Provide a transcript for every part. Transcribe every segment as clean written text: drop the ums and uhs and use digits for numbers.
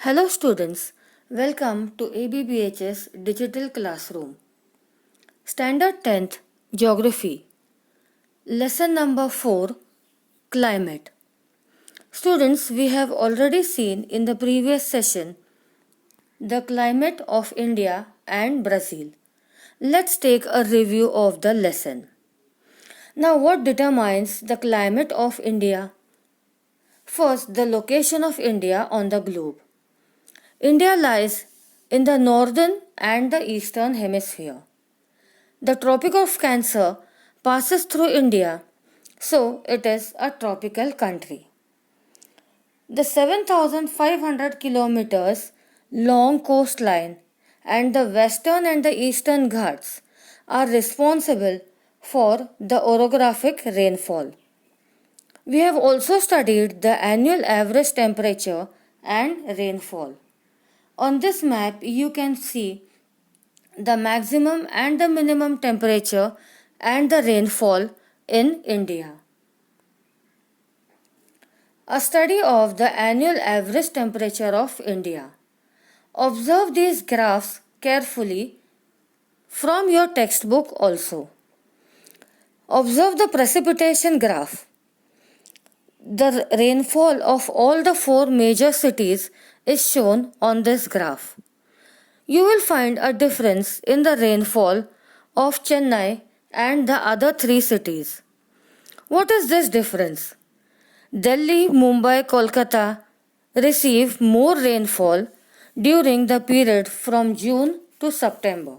Hello students, welcome to ABBH's Digital Classroom. Standard 10th Geography. Lesson number 4 Climate. Students, we have already seen in the previous session the climate of India and Brazil. Let's take a review of the lesson. Now, what determines the climate of India? First, the location of India on the globe. India lies in the northern and the eastern hemisphere. The Tropic of Cancer passes through India, so it is a tropical country. The 7,500 kilometers long coastline and the western and the eastern Ghats are responsible for the orographic rainfall. We have also studied the annual average temperature and rainfall. On this map, you can see the maximum and the minimum temperature and the rainfall in India. A study of the annual average temperature of India. Observe these graphs carefully from your textbook also. Observe the precipitation graph. The rainfall of all the 4 major cities is shown on this graph. You will find a difference in the rainfall of Chennai and the other 3 cities. What is this difference? Delhi, Mumbai, Kolkata receive more rainfall during the period from June to September.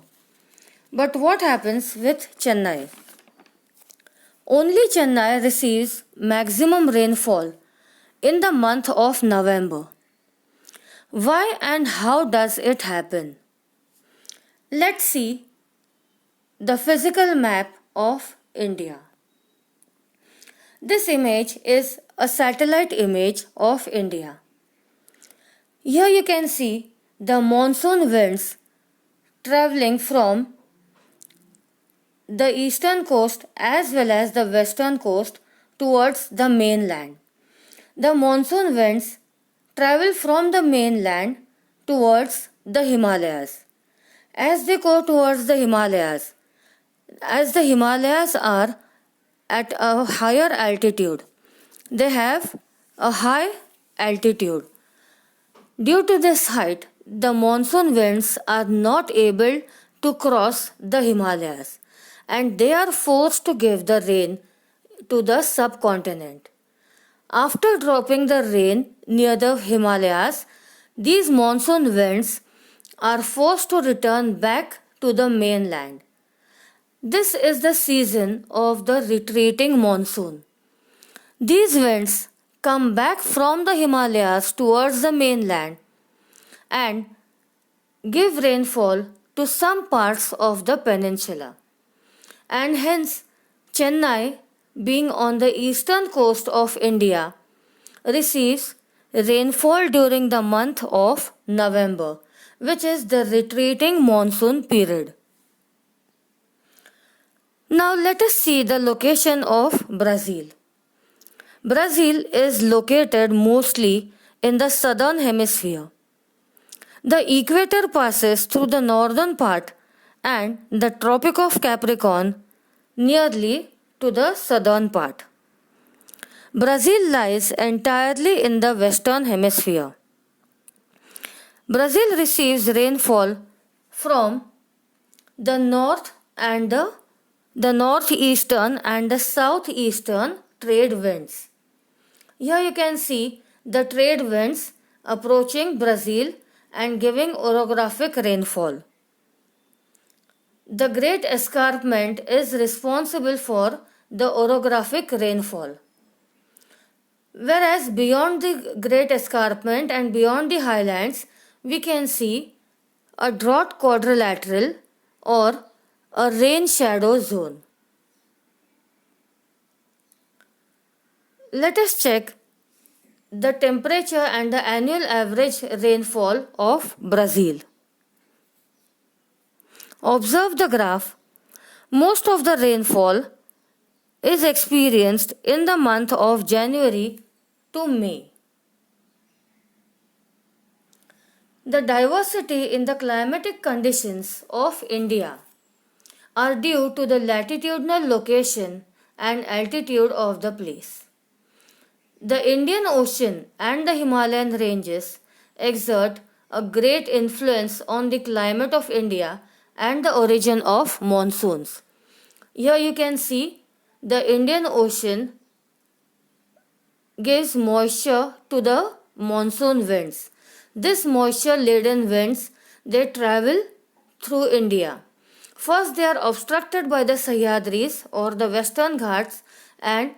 But what happens with Chennai? Only Chennai receives maximum rainfall in the month of November. Why and how does it happen? Let's see the physical map of India. This image is a satellite image of India. Here you can see the monsoon winds traveling from the eastern coast as well as the western coast towards the mainland. The monsoon winds travel from the mainland towards the Himalayas. As they go towards the Himalayas, as the Himalayas are at a higher altitude, they have a high altitude. Due to this height, the monsoon winds are not able to cross the Himalayas and they are forced to give the rain to the subcontinent. After dropping the rain near the Himalayas, these monsoon winds are forced to return back to the mainland. This is the season of the retreating monsoon. These winds come back from the Himalayas towards the mainland and give rainfall to some parts of the peninsula. And hence, Chennai, being on the eastern coast of India, receives rainfall during the month of November, which is the retreating monsoon period. Now let us see the location of Brazil. Brazil is located mostly in the southern hemisphere. The equator passes through the northern part and the Tropic of Capricorn nearly to the southern part. Brazil lies entirely in the western hemisphere. Brazil receives rainfall from the north and the northeastern and the southeastern trade winds. Here you can see the trade winds approaching Brazil and giving orographic rainfall. The Great Escarpment is responsible for the orographic rainfall. Whereas beyond the Great Escarpment and beyond the highlands, we can see a drought quadrilateral or a rain shadow zone. Let us check the temperature and the annual average rainfall of Brazil. Observe the graph. Most of the rainfall is experienced in the month of January to May. The diversity in the climatic conditions of India are due to the latitudinal location and altitude of the place. The Indian Ocean and the Himalayan ranges exert a great influence on the climate of India and the origin of monsoons. Here you can see the Indian Ocean gives moisture to the monsoon winds. This moisture laden winds, they travel through India. First they are obstructed by the Sahyadris or the Western Ghats, and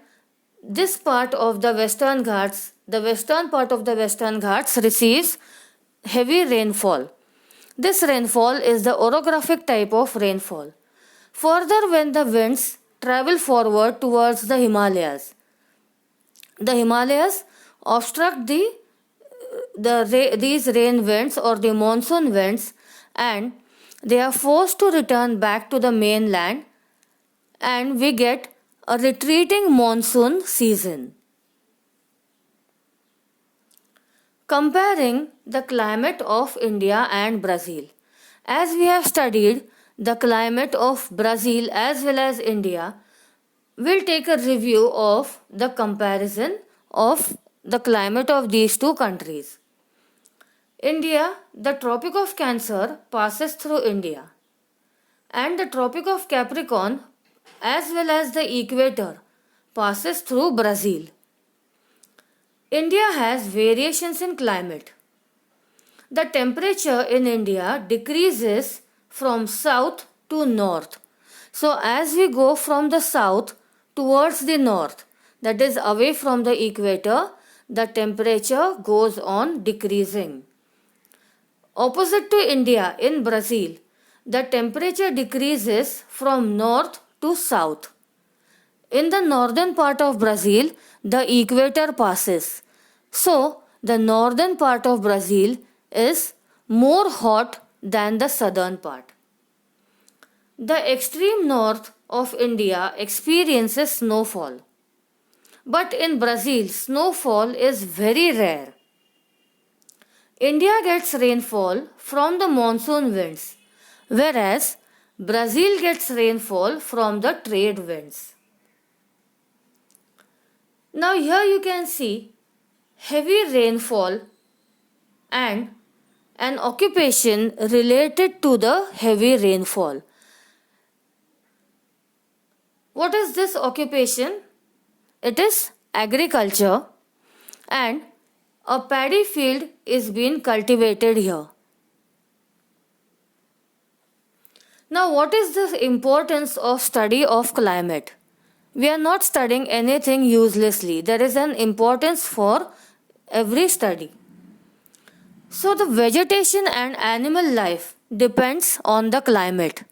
this part of the Western Ghats, the western part of the Western Ghats receives heavy rainfall. This rainfall is the orographic type of rainfall. Further, when the winds travel forward towards the Himalayas obstruct these rain winds or the monsoon winds, and they are forced to return back to the mainland, and we get a retreating monsoon season. Comparing the climate of India and Brazil. As we have studied the climate of Brazil as well as India, we'll take a review of the comparison of the climate of these two countries. India, the Tropic of Cancer passes through India, and the Tropic of Capricorn as well as the equator passes through Brazil. India has variations in climate. The temperature in India decreases from south to north. So as we go from the south towards the north, that is away from the equator, the temperature goes on decreasing. Opposite to India, in Brazil, the temperature decreases from north to south. In the northern part of Brazil, the equator passes. So, the northern part of Brazil is more hot than the southern part. The extreme north of India experiences snowfall. But in Brazil, snowfall is very rare. India gets rainfall from the monsoon winds, whereas Brazil gets rainfall from the trade winds. Now here you can see heavy rainfall and an occupation related to the heavy rainfall. What is this occupation? It is agriculture, and a paddy field is being cultivated here. Now what is the importance of study of climate? We are not studying anything uselessly. There is an importance for every study. So the vegetation and animal life depends on the climate.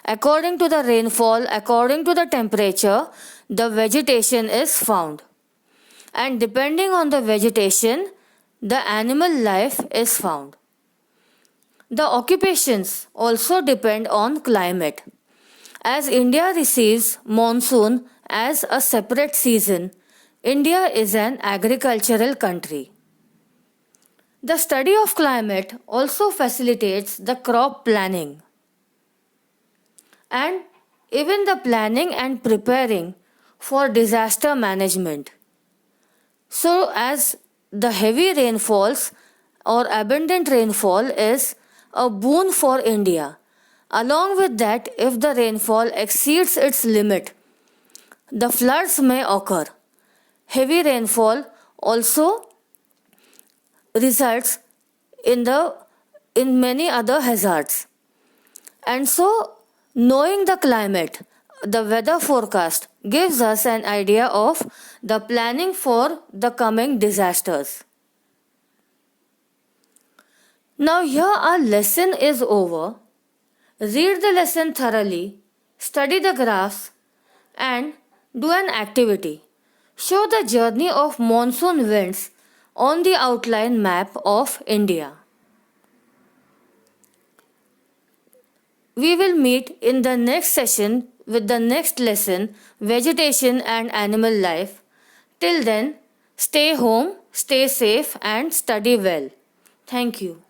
According to the rainfall, according to the temperature, the vegetation is found. And depending on the vegetation, the animal life is found. The occupations also depend on climate. As India receives monsoon as a separate season, India is an agricultural country. The study of climate also facilitates the crop planning and even the planning and preparing for disaster management. So as the heavy rainfalls or abundant rainfall is a boon for India. Along with that, if the rainfall exceeds its limit, the floods may occur. Heavy rainfall also results in many other hazards. And so, knowing the climate, the weather forecast gives us an idea of the planning for the coming disasters. Now here our lesson is over. Read the lesson thoroughly, study the graphs, and do an activity. Show the journey of monsoon winds on the outline map of India. We will meet in the next session with the next lesson, vegetation and animal life. Till then, stay home, stay safe, and study well. Thank you.